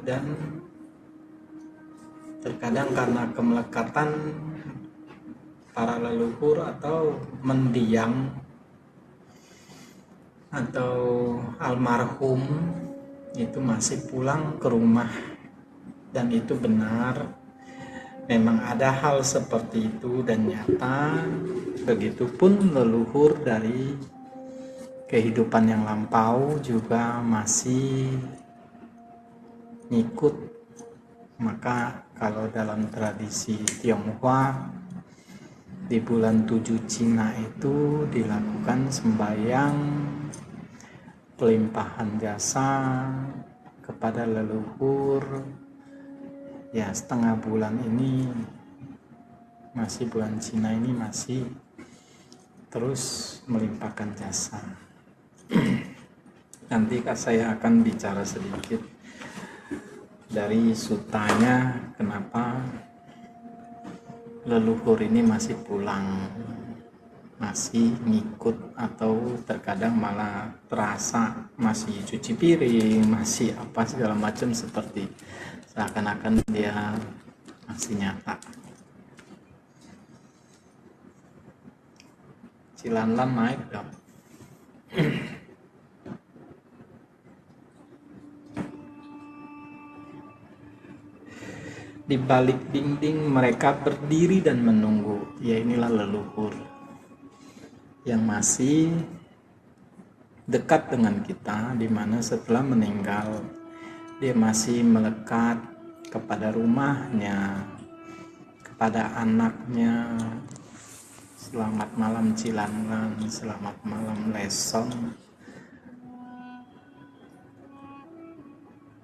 dan terkadang karena kemelekatan para leluhur atau mendiang atau almarhum itu masih pulang ke rumah, dan itu benar, memang ada hal seperti itu dan nyata. Begitupun leluhur dari kehidupan yang lampau juga masih ngikut. Maka kalau dalam tradisi Tionghoa di bulan 7 Cina itu dilakukan sembahyang pelimpahan jasa kepada leluhur. Ya, setengah bulan ini masih bulan Cina ini masih terus melimpahkan jasa. Nanti saya akan bicara sedikit dari sutanya kenapa leluhur ini masih pulang, masih ngikut, atau terkadang malah terasa masih cuci piring, masih apa segala macam, seperti seakan-akan dia masih nyata. Cilanlan naik dong. Di balik dinding mereka berdiri dan menunggu. Ya, inilah leluhur yang masih dekat dengan kita, di mana setelah meninggal dia masih melekat kepada rumahnya, kepada anaknya. Selamat malam Cilanlan, selamat malam Lesong.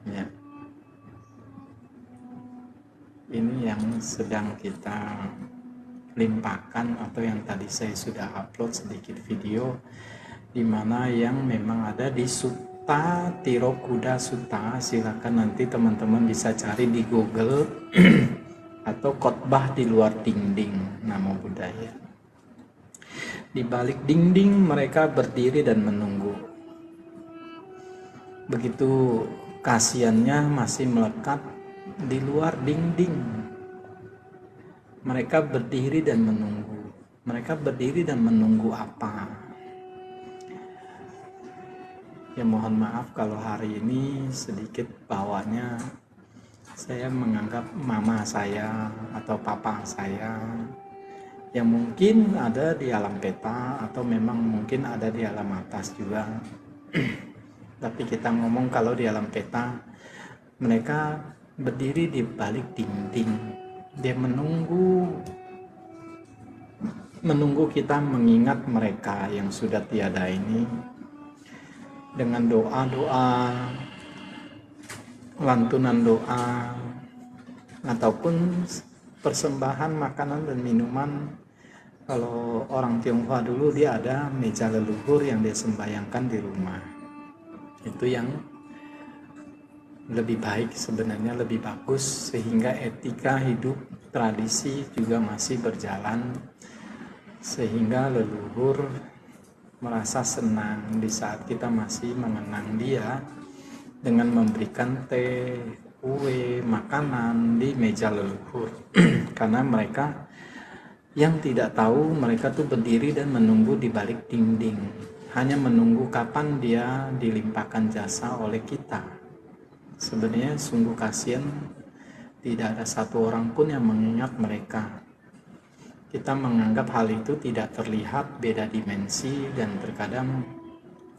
Ya, ini yang sedang kita limpahkan, atau yang tadi saya sudah upload sedikit video, di mana yang memang ada di Sutta Tirokuda Sutta. Silakan nanti teman-teman bisa cari di Google atau khotbah di luar dinding, Namo Buddhaya. Di balik dinding mereka berdiri dan menunggu. Begitu kasihannya masih melekat di luar dinding. Mereka berdiri dan menunggu. Mereka berdiri dan menunggu apa? Ya, mohon maaf kalau hari ini sedikit bawanya saya menganggap mama saya atau papa saya yang mungkin ada di alam peta, atau memang mungkin ada di alam atas juga. Tapi kita ngomong kalau di alam peta, mereka berdiri di balik dinding. Dia menunggu kita mengingat mereka yang sudah tiada ini dengan doa-doa, lantunan doa, ataupun persembahan makanan dan minuman. Kalau orang Tionghoa dulu dia ada meja leluhur yang dia sembayangkan di rumah. Itu yang lebih baik sebenarnya, lebih bagus, sehingga etika hidup tradisi juga masih berjalan, sehingga leluhur merasa senang di saat kita masih mengenang dia dengan memberikan teh, kue, makanan di meja leluhur. Karena mereka yang tidak tahu, mereka tuh berdiri dan menunggu di balik dinding, hanya menunggu kapan dia dilimpahkan jasa oleh kita. Sebenarnya sungguh kasihan, tidak ada satu orang pun yang mengingat mereka. Kita menganggap hal itu tidak terlihat, beda dimensi, dan terkadang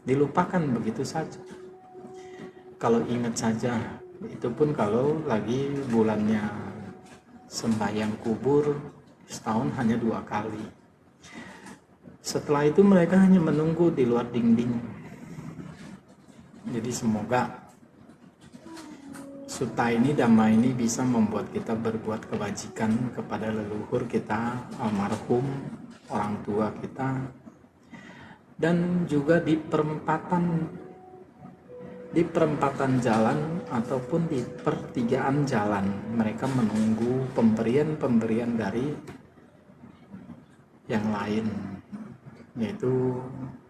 dilupakan begitu saja. Kalau ingat saja, itu pun kalau lagi bulannya sembahyang kubur, setahun hanya 2 kali. Setelah itu mereka hanya menunggu di luar dinding. Jadi semoga sutta ini, dhamma ini bisa membuat kita berbuat kebajikan kepada leluhur kita, almarhum, orang tua kita. Dan juga di perempatan jalan ataupun di pertigaan jalan, mereka menunggu pemberian dari yang lain, yaitu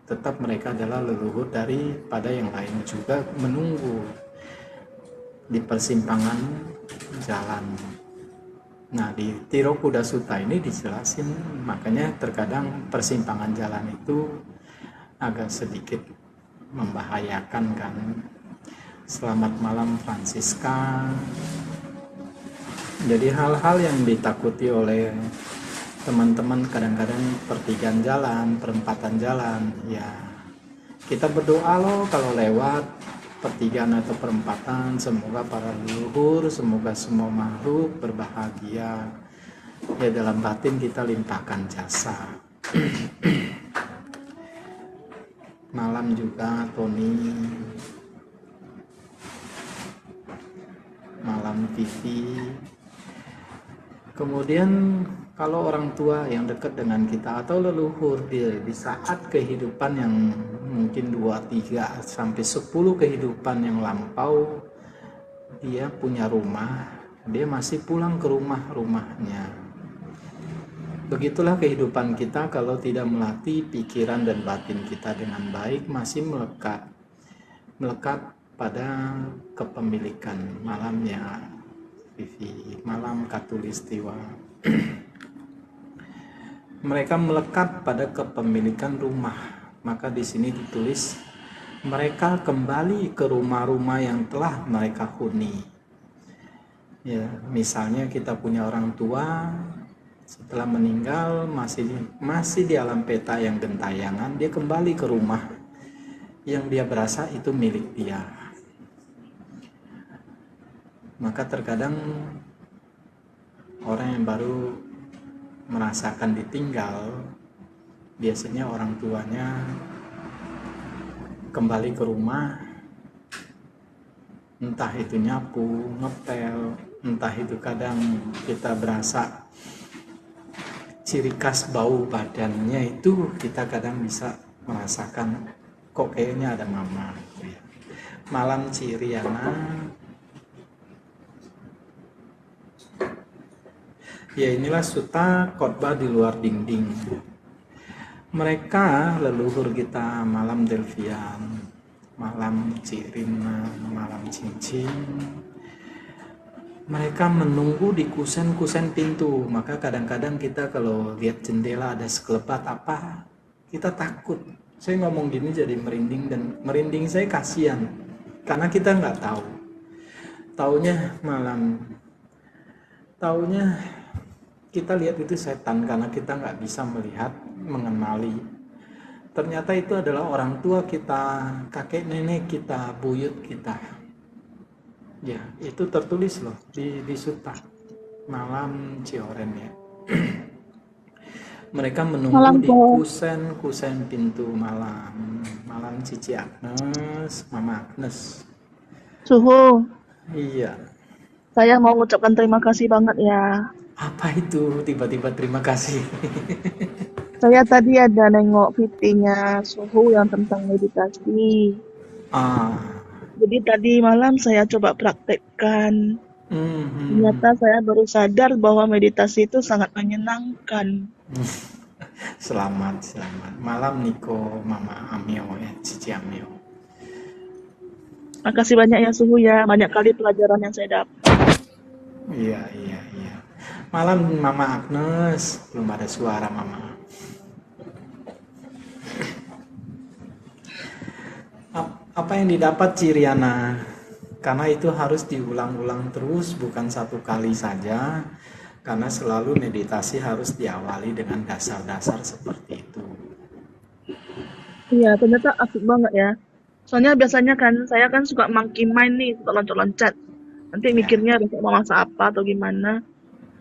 tetap mereka adalah leluhur daripada yang lain, juga menunggu di persimpangan jalan. Nah, di Tiro Kuda Sutta ini dijelasin, makanya terkadang persimpangan jalan itu agak sedikit membahayakan kan. Selamat malam Francisca. Jadi hal-hal yang ditakuti oleh teman-teman kadang-kadang pertigaan jalan, perempatan jalan, ya kita berdoa loh kalau lewat pertigaan atau perempatan, semoga para leluhur, semoga semua makhluk berbahagia. Ya dalam batin kita limpahkan jasa. Malam juga Tony, malam Vivi. Kemudian kalau orang tua yang dekat dengan kita atau leluhur di saat kehidupan yang mungkin 2, 3 sampai 10 kehidupan yang lampau, dia punya rumah, dia masih pulang ke rumahnya. Begitulah kehidupan kita kalau tidak melatih pikiran dan batin kita dengan baik, masih melekat pada kepemilikan. Malamnya Vivi, malam Katulistiwa. Mereka melekat pada kepemilikan rumah. Maka di sini ditulis mereka kembali ke rumah-rumah yang telah mereka huni. Ya, misalnya kita punya orang tua setelah meninggal masih di alam peta yang gentayangan, dia kembali ke rumah yang dia berasa itu milik dia. Maka terkadang orang yang baru merasakan ditinggal, biasanya orang tuanya kembali ke rumah, entah itu nyapu, ngepel, entah itu kadang kita berasa ciri khas bau badannya itu kita kadang bisa merasakan kok kayaknya ada mama. Malam Ciriana. Ya inilah sutta khotbah di luar dinding. Mereka leluhur kita, malam Delvian, malam Cirina, malam Cincin. Mereka menunggu di kusen-kusen pintu. Maka kadang-kadang kita kalau lihat jendela ada sekelebat apa, kita takut. Saya ngomong gini jadi merinding, dan merinding saya kasihan karena kita nggak tahu. Taunya kita lihat itu setan karena kita nggak bisa melihat, mengenali. Ternyata itu adalah orang tua kita, kakek nenek kita, buyut kita. Ya, itu tertulis loh di sutta malam Cioren ya. Mereka menunggu Malam di Po. kusen pintu malam. Malam Cici Agnes, Mama Agnes. Suhu, Iya. saya mau mengucapkan terima kasih banget ya. Apa itu tiba-tiba terima kasih? Saya tadi ada nengok VT-nya Suhu yang tentang meditasi. Jadi tadi malam saya coba praktekkan. Ternyata saya baru sadar bahwa meditasi itu sangat menyenangkan. Selamat. Malam Niko, Mama Amio ya, Cici Amio. Makasih banyak ya Suhu ya, banyak kali pelajaran yang saya dapat. Iya. Malam Mama Agnes, belum ada suara Mama. Apa yang didapat Ciriana? Karena itu harus diulang-ulang terus, bukan satu kali saja. Karena selalu meditasi harus diawali dengan dasar-dasar seperti itu. Iya, ternyata asik banget ya. Soalnya biasanya kan, saya kan suka monkey mind nih, suka loncat-loncat. Nanti mikirnya besok mau masak apa atau gimana.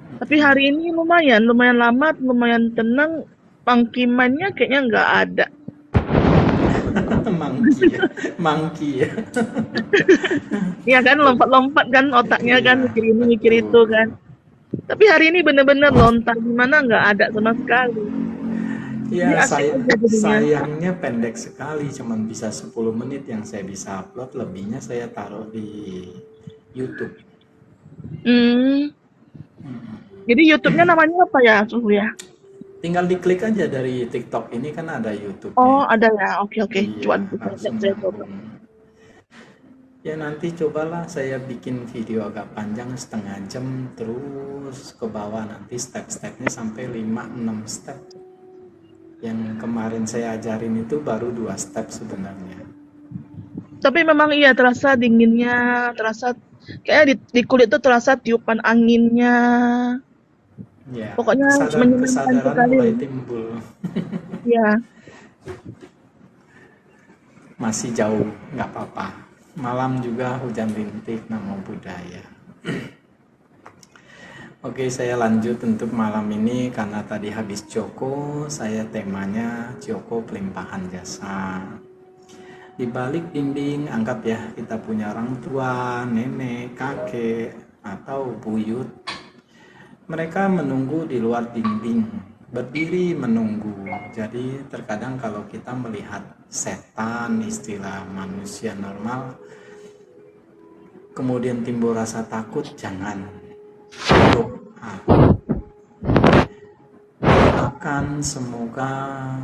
Tapi hari ini lumayan lama, lumayan tenang. Monkey mind-nya kayaknya nggak ada. Monkey ya. Iya kan, lompat-lompat kan otaknya kan, mikir ini, mikir itu kan. Tapi hari ini bener-bener lontar, gimana nggak ada sama sekali. Ya, sayangnya pendek sekali, cuman bisa 10 menit yang saya bisa upload, lebihnya saya taruh di YouTube. Jadi YouTube-nya namanya apa ya, Suhu ya? Tinggal diklik aja dari TikTok ini kan ada YouTube. Oh, ada ya. Oke. Iya, Coba saya coba. Ya nanti cobalah saya bikin video agak panjang setengah jam terus ke bawah, nanti step-stepnya sampai 5-6 step. Yang kemarin saya ajarin itu baru 2 step sebenarnya. Tapi memang iya terasa dinginnya, terasa kayak di kulit tuh terasa tiupan anginnya. Ya, Pokoknya menyenangkan kesadaran sekali. mulai timbul. Ya, Masih jauh, nggak apa-apa. Malam juga hujan rintik, namo buddhaya. Oke, saya lanjut untuk malam ini karena tadi habis Joko, saya temanya Joko pelimpahan jasa. Di balik dinding, anggap ya kita punya orang tua, nenek, kakek, atau buyut. Mereka menunggu di luar dinding, berdiri menunggu. Jadi terkadang kalau kita melihat setan, istilah manusia normal, kemudian timbul rasa takut, jangan. Doakan semoga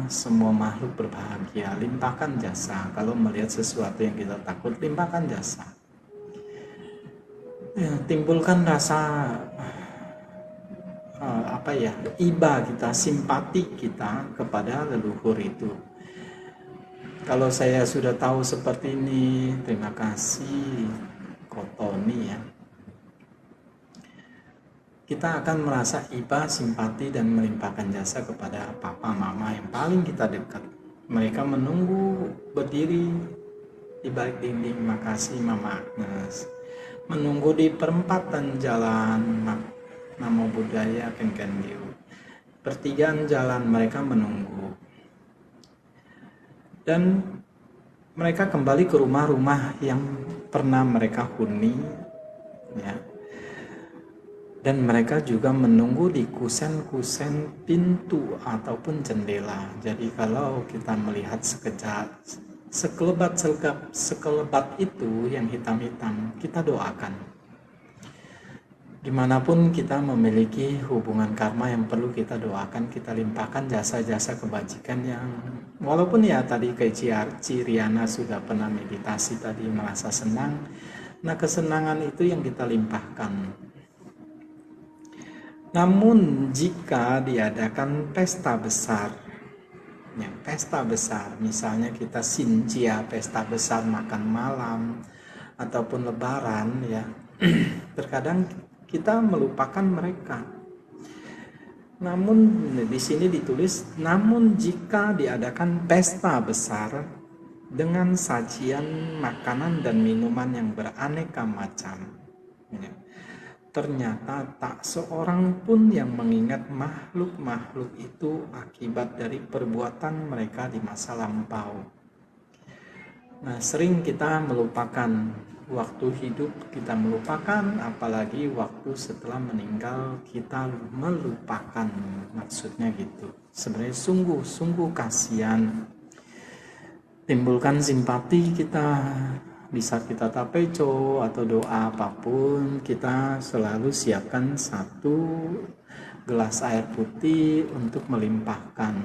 semua makhluk berbahagia, limpahkan jasa. Kalau melihat sesuatu yang kita takut, limpahkan jasa. Ya, timbulkan rasa iba kita, simpati kita kepada leluhur itu. Kalau saya sudah tahu seperti ini, terima kasih Kotoni ya. Kita akan merasa iba, simpati, dan melimpahkan jasa kepada papa, mama yang paling kita dekat. Mereka menunggu berdiri di balik dinding, makasih Mama Agnes. Menunggu di perempatan jalan, namo buddhaya, Kenkendiu. Pertigaan jalan mereka menunggu. Dan mereka kembali ke rumah-rumah yang pernah mereka huni, ya. Dan mereka juga menunggu di kusen-kusen pintu ataupun jendela. Jadi kalau kita melihat sekelebat itu yang hitam-hitam, kita doakan. Dimanapun kita memiliki hubungan karma yang perlu kita doakan, kita limpahkan jasa-jasa kebajikan yang walaupun ya tadi kayak Ciriana sudah pernah meditasi tadi merasa senang. Nah kesenangan itu yang kita limpahkan. Namun jika diadakan pesta besar, ya, pesta besar, misalnya kita Sinjia, pesta besar makan malam, ataupun lebaran, ya, terkadang kita melupakan mereka. Namun di sini ditulis, namun jika diadakan pesta besar dengan sajian makanan dan minuman yang beraneka macam, ya, ternyata tak seorang pun yang mengingat makhluk-makhluk itu akibat dari perbuatan mereka di masa lampau. Nah, sering kita melupakan waktu hidup, kita melupakan, apalagi waktu setelah meninggal kita melupakan, maksudnya gitu. Sebenarnya sungguh kasihan. Timbulkan simpati kita. Bisa kita tapeco atau doa apapun, kita selalu siapkan 1 gelas air putih untuk melimpahkan.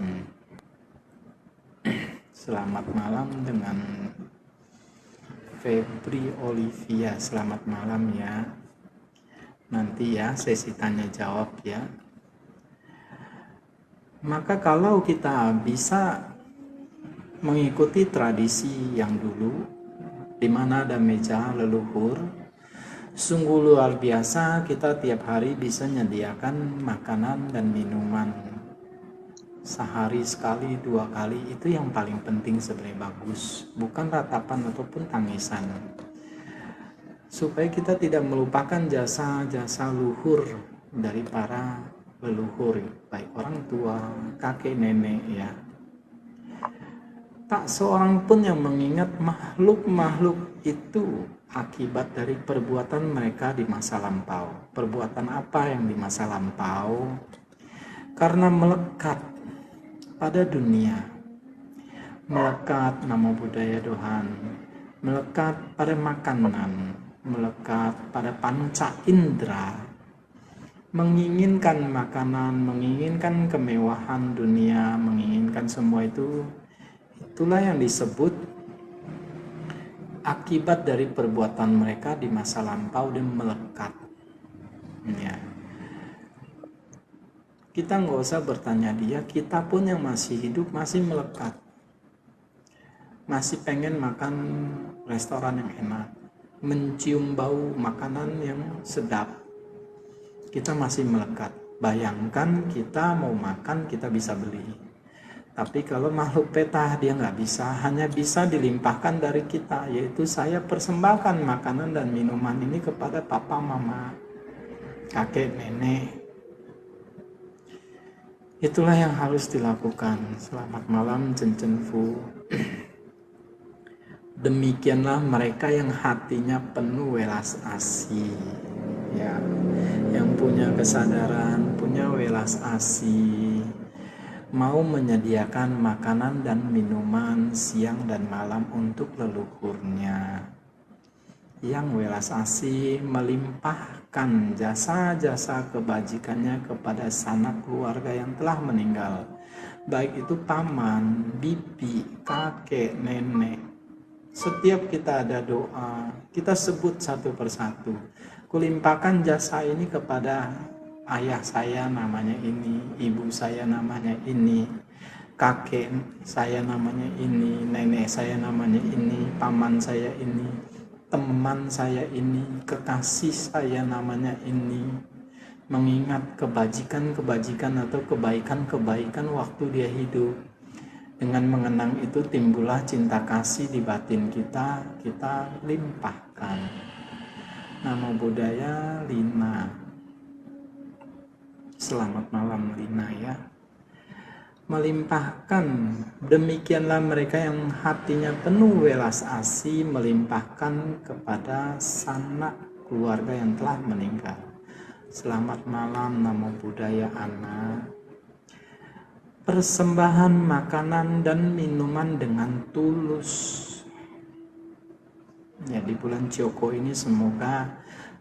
Selamat malam dengan Febri Olivia, selamat malam ya. Nanti ya sesi tanya jawab ya. Maka kalau kita bisa mengikuti tradisi yang dulu, di mana ada meja leluhur, sungguh luar biasa. Kita tiap hari bisa menyediakan makanan dan minuman sehari sekali, 2 kali, itu yang paling penting sebenarnya, bagus, bukan ratapan ataupun tangisan, supaya kita tidak melupakan jasa-jasa luhur dari para leluhur, baik orang tua, kakek, nenek ya. Tak seorang pun yang mengingat makhluk-makhluk itu akibat dari perbuatan mereka di masa lampau. Perbuatan apa yang di masa lampau? Karena melekat pada dunia, melekat namo buddhaya Tuhan, melekat pada makanan, melekat pada panca indera, menginginkan makanan, menginginkan kemewahan dunia, menginginkan semua itu. Itulah yang disebut akibat dari perbuatan mereka di masa lampau dan melekat. Ya. Kita nggak usah bertanya dia, kita pun yang masih hidup masih melekat, masih pengen makan restoran yang enak, mencium bau makanan yang sedap, kita masih melekat. Bayangkan kita mau makan, kita bisa beli. Tapi kalau makhluk petah dia nggak bisa, hanya bisa dilimpahkan dari kita, yaitu saya persembahkan makanan dan minuman ini kepada papa, mama, kakek, nenek. Itulah yang harus dilakukan. Selamat malam Cen Fu. Demikianlah mereka yang hatinya penuh welas asih, ya, yang punya kesadaran, punya welas asih, mau menyediakan makanan dan minuman siang dan malam untuk leluhurnya, yang welas asih melimpahkan jasa-jasa kebajikannya kepada sanak keluarga yang telah meninggal, baik itu paman, bibi, kakek, nenek. Setiap kita ada doa, kita sebut satu persatu. Kulimpahkan jasa ini kepada ayah saya namanya ini, ibu saya namanya ini, kakek saya namanya ini, nenek saya namanya ini, paman saya ini, teman saya ini, kekasih saya namanya ini. Mengingat kebajikan-kebajikan atau kebaikan-kebaikan waktu dia hidup. Dengan mengenang itu timbullah cinta kasih di batin kita, kita limpahkan. Namo Buddhaya, Lina. Selamat malam Lina ya. Melimpahkan, demikianlah mereka yang hatinya penuh welas asih melimpahkan kepada sanak keluarga yang telah meninggal. Selamat malam Namo Buddhaya Ana. Persembahan makanan dan minuman dengan tulus. Ya, di bulan Joko ini semoga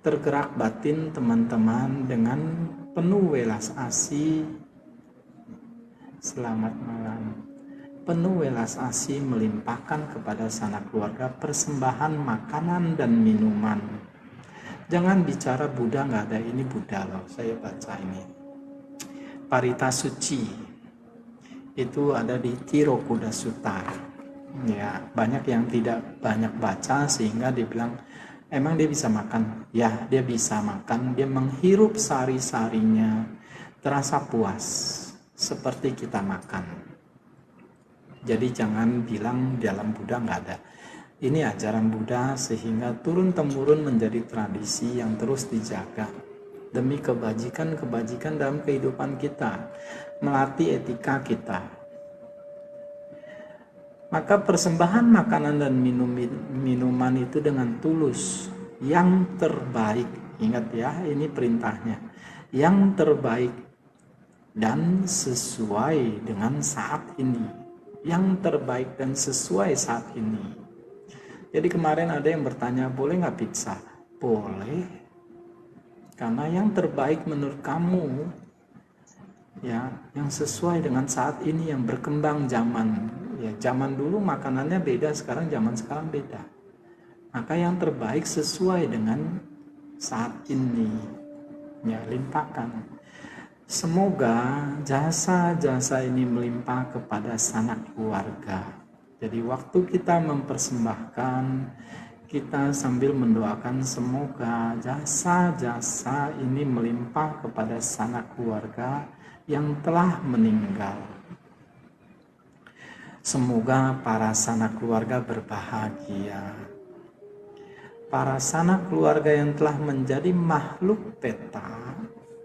tergerak batin teman-teman dengan penuh welas asih. Selamat malam. Penuh welas asih melimpahkan kepada sanak keluarga persembahan makanan dan minuman. Jangan bicara Buddha, nggak ada, ini Buddha loh, saya baca ini. Parita Suci itu ada di Tirokuda Sutta. Ya, banyak yang tidak banyak baca sehingga dibilang emang dia bisa makan. Ya, dia bisa makan, dia menghirup sari-sarinya, terasa puas seperti kita makan. Jadi jangan bilang dalam Buddha nggak ada. Ini ajaran Buddha sehingga turun-temurun menjadi tradisi yang terus dijaga demi kebajikan-kebajikan dalam kehidupan kita, melatih etika kita. Maka persembahan makanan dan minuman itu dengan tulus, yang terbaik. Ingat ya, ini perintahnya. Yang terbaik dan sesuai dengan saat ini. Yang terbaik dan sesuai saat ini. Jadi kemarin ada yang bertanya, boleh nggak pizza? Boleh. Karena yang terbaik menurut kamu, ya, yang sesuai dengan saat ini, yang berkembang zaman. Ya, zaman dulu makanannya beda, sekarang zaman sekarang beda. Maka yang terbaik sesuai dengan saat ini. Ya, limpahkan. Semoga jasa-jasa ini melimpah kepada sanak keluarga. Jadi waktu kita mempersembahkan, kita sambil mendoakan semoga jasa-jasa ini melimpah kepada sanak keluarga yang telah meninggal. Semoga para sanak keluarga berbahagia. Para sanak keluarga yang telah menjadi makhluk peta,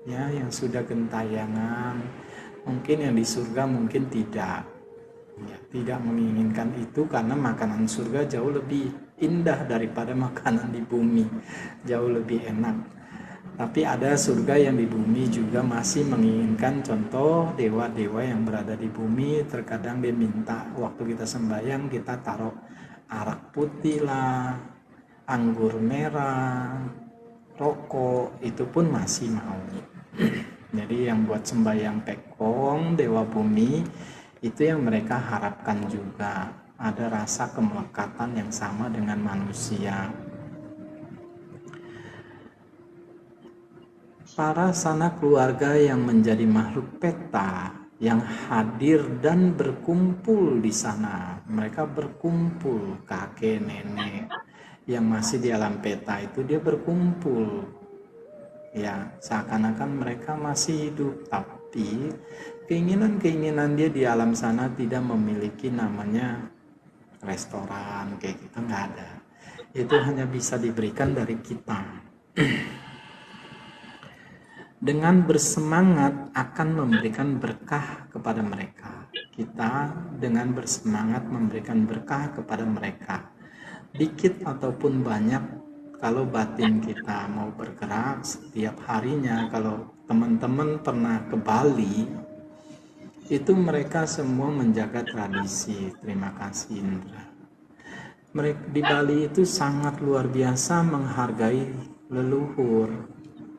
ya, yang sudah gentayangan, mungkin yang di surga mungkin tidak. Ya, tidak menginginkan itu karena makanan surga jauh lebih indah daripada makanan di bumi, jauh lebih enak. Tapi ada surga yang di bumi juga masih menginginkan, contoh dewa-dewa yang berada di bumi, terkadang dia minta waktu kita sembahyang kita taruh arak putih lah, anggur merah, rokok, itu pun masih mau. Jadi yang buat sembahyang pekong dewa bumi itu yang mereka harapkan juga ada rasa kemelekatan yang sama dengan manusia. Para sanak keluarga yang menjadi makhluk peta, yang hadir dan berkumpul di sana. Mereka berkumpul, kakek, nenek yang masih di alam peta itu dia berkumpul. Ya, seakan-akan mereka masih hidup, tapi keinginan-keinginan dia di alam sana tidak memiliki namanya restoran kayak gitu, nggak ada. Itu hanya bisa diberikan dari kita. Dengan bersemangat akan memberikan berkah kepada mereka. Kita dengan bersemangat memberikan berkah kepada mereka. Dikit ataupun banyak, kalau batin kita mau bergerak setiap harinya. Kalau teman-teman pernah ke Bali, itu mereka semua menjaga tradisi. Terima kasih Indra. Mereka di Bali itu sangat luar biasa menghargai leluhur,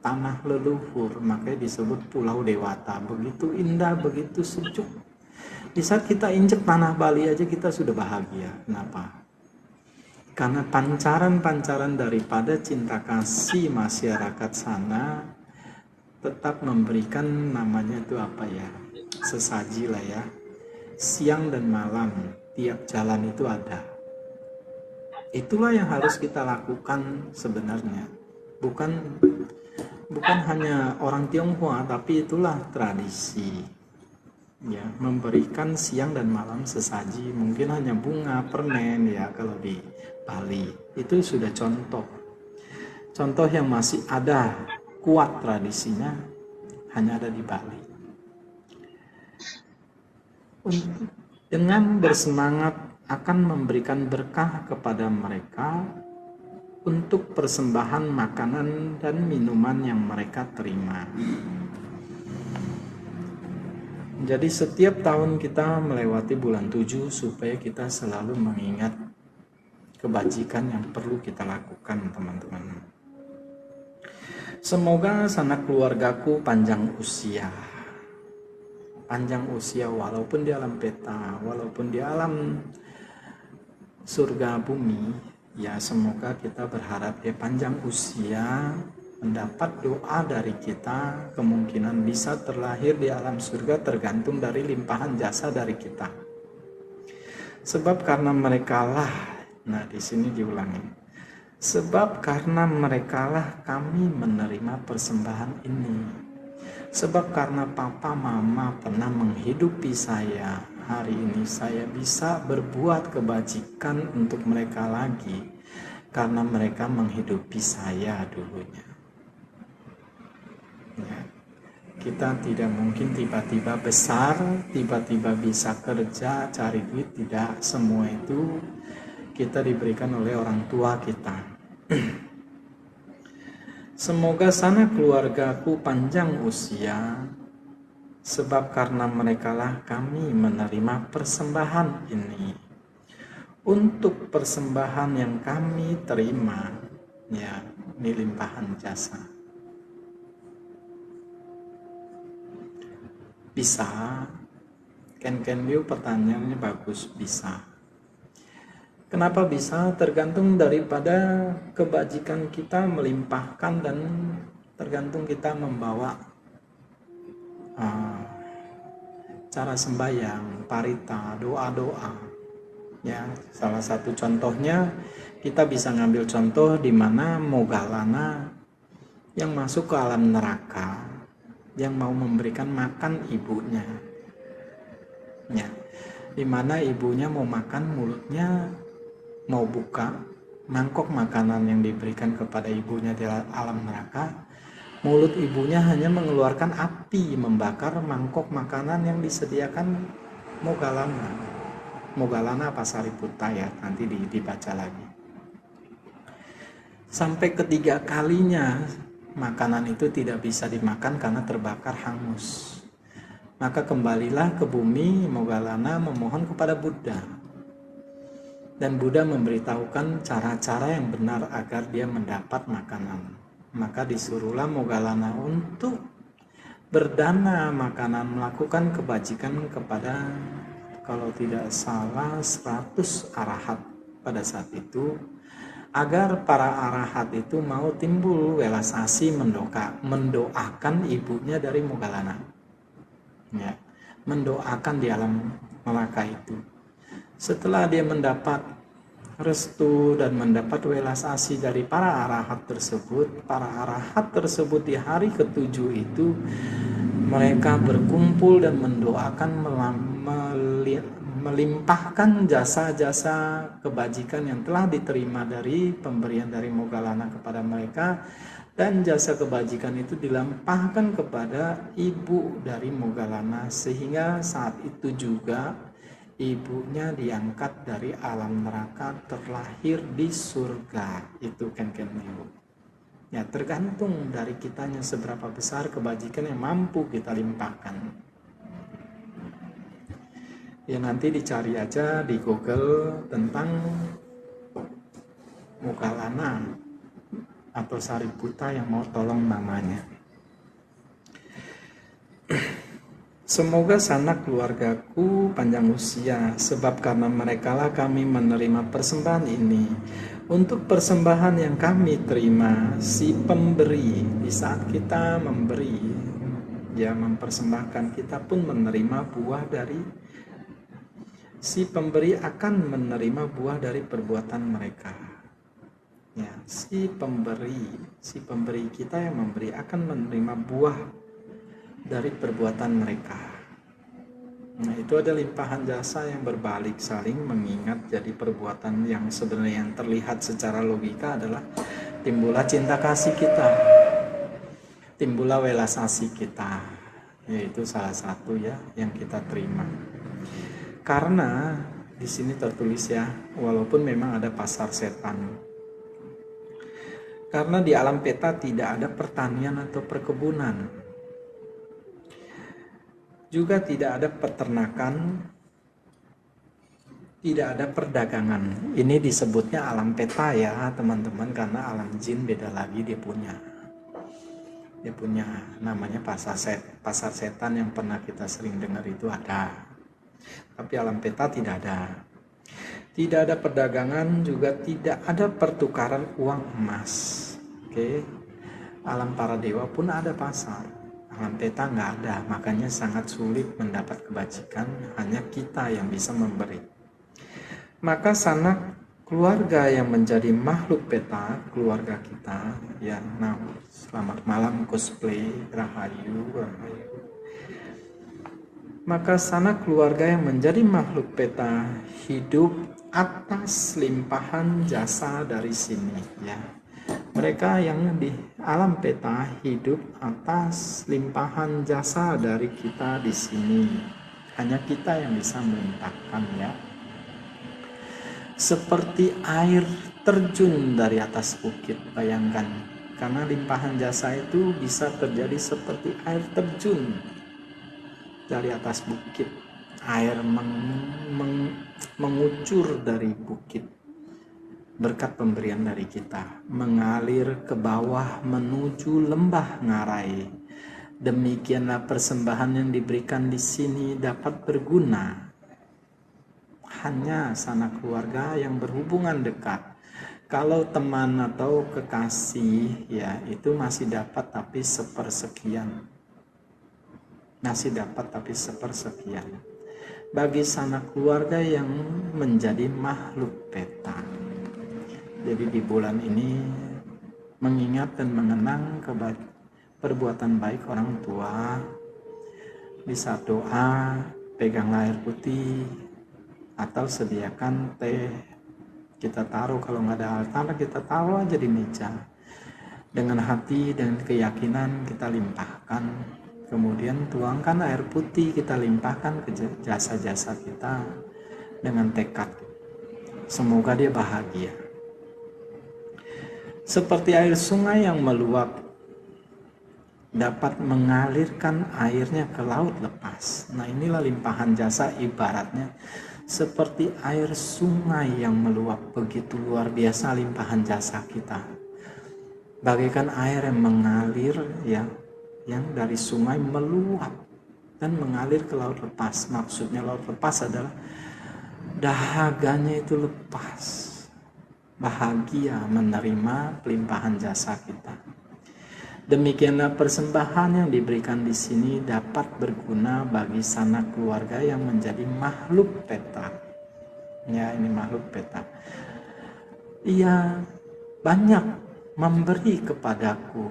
tanah leluhur, makanya disebut Pulau Dewata. Begitu indah, begitu sejuk. Di saat kita injek tanah Bali aja kita sudah bahagia. Kenapa? Karena pancaran-pancaran daripada cinta kasih masyarakat sana tetap memberikan namanya itu apa ya, sesaji lah ya. Siang dan malam tiap jalan itu ada. Itulah yang harus kita lakukan sebenarnya. Bukan hanya orang Tionghoa, tapi itulah tradisi. Ya, memberikan siang dan malam sesaji. Mungkin hanya bunga, permen ya kalau di Bali. Itu sudah contoh. Contoh yang masih ada kuat tradisinya hanya ada di Bali. Dengan bersemangat akan memberikan berkah kepada mereka untuk persembahan makanan dan minuman yang mereka terima. Jadi setiap tahun kita melewati bulan 7 supaya kita selalu mengingat kebajikan yang perlu kita lakukan, teman-teman. Semoga sanak keluargaku panjang usia. Panjang usia walaupun di alam peta, walaupun di alam surga bumi. Ya, semoga kita berharap ya panjang usia, mendapat doa dari kita, kemungkinan bisa terlahir di alam surga tergantung dari limpahan jasa dari kita. Sebab karena merekalah, nah di sini diulangi. Sebab karena merekalah kami menerima persembahan ini. Sebab karena papa mama pernah menghidupi saya, hari ini saya bisa berbuat kebajikan untuk mereka lagi karena mereka menghidupi saya dulunya. Ya, kita tidak mungkin tiba-tiba besar, tiba-tiba bisa kerja, cari duit, tidak. Semua itu kita diberikan oleh orang tua kita. Semoga sanak keluargaku panjang usia, sebab karena merekalah kami menerima persembahan ini. Untuk persembahan yang kami terima, ya, ini limpahan jasa. Bisa? Can you? Pertanyaannya bagus, bisa. Kenapa bisa? Tergantung daripada kebajikan kita melimpahkan dan tergantung kita membawa cara sembahyang, parita, doa-doa. Ya, salah satu contohnya kita bisa ngambil contoh di mana Moggallana yang masuk ke alam neraka, yang mau memberikan makan ibunya. Ya, di mana ibunya mau makan, mulutnya mau buka mangkok makanan yang diberikan kepada ibunya di alam neraka, mulut ibunya hanya mengeluarkan api membakar mangkok makanan yang disediakan Moggallana. Moggallana apa Sariputta ya, nanti dibaca lagi. Sampai ketiga kalinya makanan itu tidak bisa dimakan karena terbakar hangus. Maka kembalilah ke bumi, Moggallana memohon kepada Buddha. Dan Buddha memberitahukan cara-cara yang benar agar dia mendapat makanan. Maka disuruhlah Moggallana untuk berdana makanan, melakukan kebajikan kepada kalau tidak salah 100 arahat pada saat itu, agar para arahat itu mau timbul welas asih mendoakan ibunya dari Moggallana, ya, mendoakan di alam neraka itu. Setelah dia mendapat restu dan mendapat welas asih dari para arahat tersebut di hari ketujuh itu mereka berkumpul dan mendoakan melimpahkan jasa-jasa kebajikan yang telah diterima dari pemberian dari Moggallana kepada mereka, dan jasa kebajikan itu dilimpahkan kepada ibu dari Moggallana, sehingga saat itu juga ibunya diangkat dari alam neraka terlahir di surga. Itu Ken Liu. Ya, tergantung dari kitanya seberapa besar kebajikan yang mampu kita limpahkan. Ya, nanti dicari aja di Google tentang Moggallana atau Sariputta yang mau tolong namanya. Semoga sanak keluargaku panjang usia, sebab karena merekalah kami menerima persembahan ini. Untuk persembahan yang kami terima, si pemberi, di saat kita memberi, ya mempersembahkan, kita pun menerima buah dari si pemberi akan menerima buah dari perbuatan mereka. Ya, si pemberi kita yang memberi akan menerima buah dari perbuatan mereka. Nah, itu ada limpahan jasa yang berbalik, saling mengingat. Jadi perbuatan yang sebenarnya yang terlihat secara logika adalah timbullah cinta kasih kita, timbullah welas asih kita, yaitu salah satu ya yang kita terima. Karena di sini tertulis ya, walaupun memang ada pasar setan. Karena di alam peta tidak ada pertanian atau perkebunan. Juga tidak ada peternakan, tidak ada perdagangan. Ini disebutnya alam peta ya teman-teman, karena alam jin beda lagi dia punya namanya pasar setan yang pernah kita sering dengar itu ada. Tapi alam peta tidak ada. Tidak ada perdagangan, juga tidak ada pertukaran uang emas. Oke. Alam para dewa pun ada pasar. Alam peta nggak ada, makanya sangat sulit mendapat kebajikan, hanya kita yang bisa memberi. Maka sanak keluarga yang menjadi makhluk peta, keluarga kita, ya, nah, selamat malam cosplay, rahayu. Maka sanak keluarga yang menjadi makhluk peta hidup atas limpahan jasa dari sini, ya. Mereka yang di alam peta hidup atas limpahan jasa dari kita di sini. Hanya kita yang bisa melimpahkan, ya. Seperti air terjun dari atas bukit, bayangkan. Karena limpahan jasa itu bisa terjadi seperti air terjun dari atas bukit. Air mengucur dari bukit berkat pemberian dari kita, mengalir ke bawah menuju lembah Ngarai. Demikianlah persembahan yang diberikan di sini dapat berguna hanya sanak keluarga yang berhubungan dekat. Kalau teman atau kekasih, ya itu masih dapat tapi sepersekian. Bagi sanak keluarga yang menjadi makhluk peta. Jadi di bulan ini mengingat dan mengenang perbuatan baik orang tua. Di saat doa, peganglah air putih atau sediakan teh. Kita taruh, kalau nggak ada altar kita taruh aja di meja. Dengan hati dan keyakinan kita limpahkan. Kemudian tuangkan air putih, kita limpahkan ke jasa-jasa kita dengan tekad. Semoga dia bahagia. Seperti air sungai yang meluap dapat mengalirkan airnya ke laut lepas. Nah, inilah limpahan jasa, ibaratnya seperti air sungai yang meluap. Begitu luar biasa limpahan jasa kita. Bagaikan air yang mengalir, ya, yang dari sungai meluap dan mengalir ke laut lepas. Maksudnya laut lepas adalah dahaganya itu lepas, bahagia menerima pelimpahan jasa kita. Demikianlah persembahan yang diberikan di sini dapat berguna bagi sanak keluarga yang menjadi makhluk petak. Ya, ini makhluk petak. Ia banyak memberi kepadaku.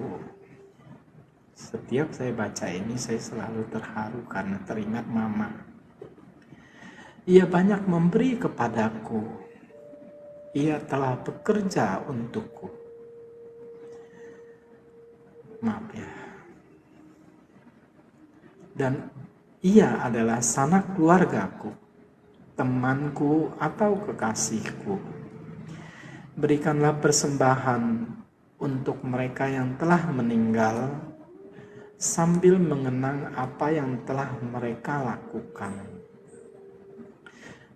Setiap saya baca ini saya selalu terharu karena teringat mama. Ia banyak memberi kepadaku. Ia telah bekerja untukku. Maaf ya. Dan ia adalah sanak keluargaku, temanku atau kekasihku. Berikanlah persembahan untuk mereka yang telah meninggal sambil mengenang apa yang telah mereka lakukan.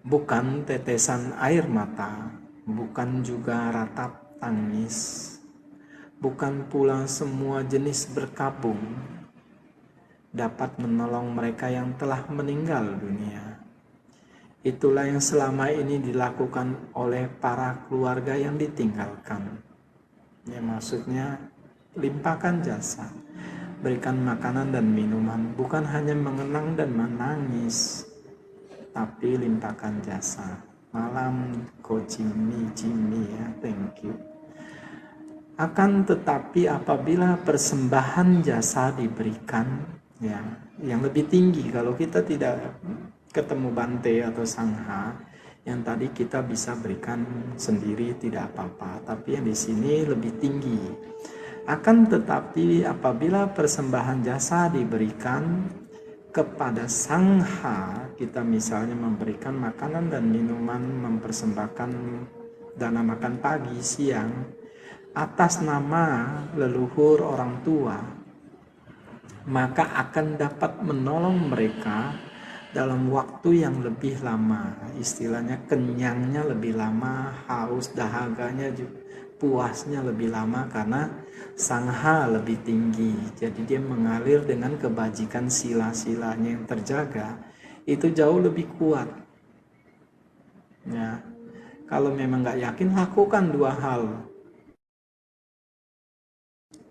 Bukan tetesan air mata, bukan juga ratap tangis, bukan pula semua jenis berkabung dapat menolong mereka yang telah meninggal dunia. Itulah yang selama ini dilakukan oleh para keluarga yang ditinggalkan. Ya, maksudnya limpahkan jasa, berikan makanan dan minuman, bukan hanya mengenang dan menangis, tapi limpahkan jasa. Malam Ko Jimmy ya, thank you. Akan tetapi apabila persembahan jasa diberikan ya, yang lebih tinggi, kalau kita tidak ketemu Bante atau Sangha, yang tadi kita bisa berikan sendiri tidak apa-apa, tapi yang di sini lebih tinggi. Akan tetapi apabila persembahan jasa diberikan kepada Sangha, kita misalnya memberikan makanan dan minuman, mempersembahkan dana makan pagi, siang, atas nama leluhur orang tua, maka akan dapat menolong mereka dalam waktu yang lebih lama. Istilahnya kenyangnya lebih lama, haus dahaganya puasnya lebih lama, karena Sangha lebih tinggi. Jadi dia mengalir dengan kebajikan sila-silanya yang terjaga itu jauh lebih kuat. Ya, kalau memang nggak yakin, lakukan dua hal.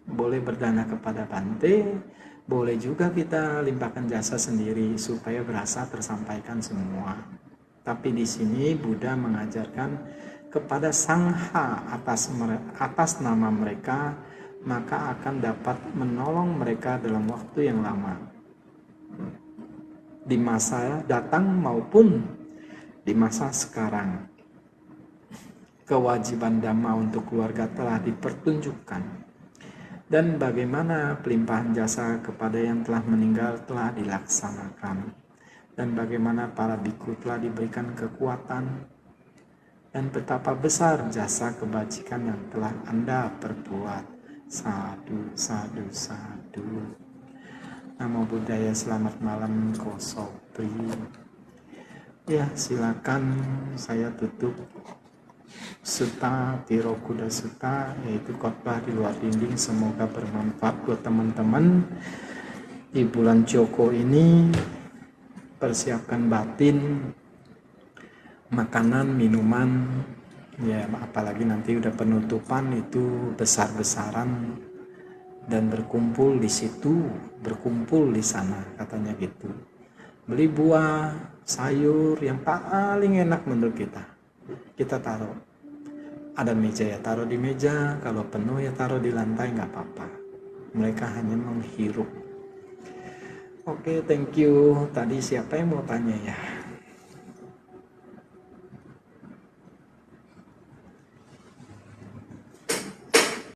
Boleh berdana kepada Bante, boleh juga kita limpahkan jasa sendiri supaya berasa tersampaikan semua. Tapi di sini Buddha mengajarkan kepada Sangha atas nama mereka, maka akan dapat menolong mereka dalam waktu yang lama, di masa datang maupun di masa sekarang. Kewajiban dhamma untuk keluarga telah dipertunjukkan, dan bagaimana pelimpahan jasa kepada yang telah meninggal telah dilaksanakan, dan bagaimana para biku telah diberikan kekuatan, dan betapa besar jasa kebajikan yang telah Anda perbuat. Sadu, sadu, sadu. Namo Buddhaya, selamat malam Kosopri. Ya, silakan saya tutup Sutta Tirokuda Sutta, yaitu khotbah di luar dinding. Semoga bermanfaat buat teman-teman di bulan Joko ini. Persiapkan batin, makanan, minuman, ya apalagi nanti udah penutupan itu besar-besaran, dan berkumpul di situ, berkumpul di sana katanya gitu. Beli buah, sayur yang paling enak menurut kita taruh. Ada meja ya taruh di meja, kalau penuh ya taruh di lantai, nggak apa-apa. Mereka hanya menghirup. Oke, thank you. Tadi siapa yang mau tanya ya?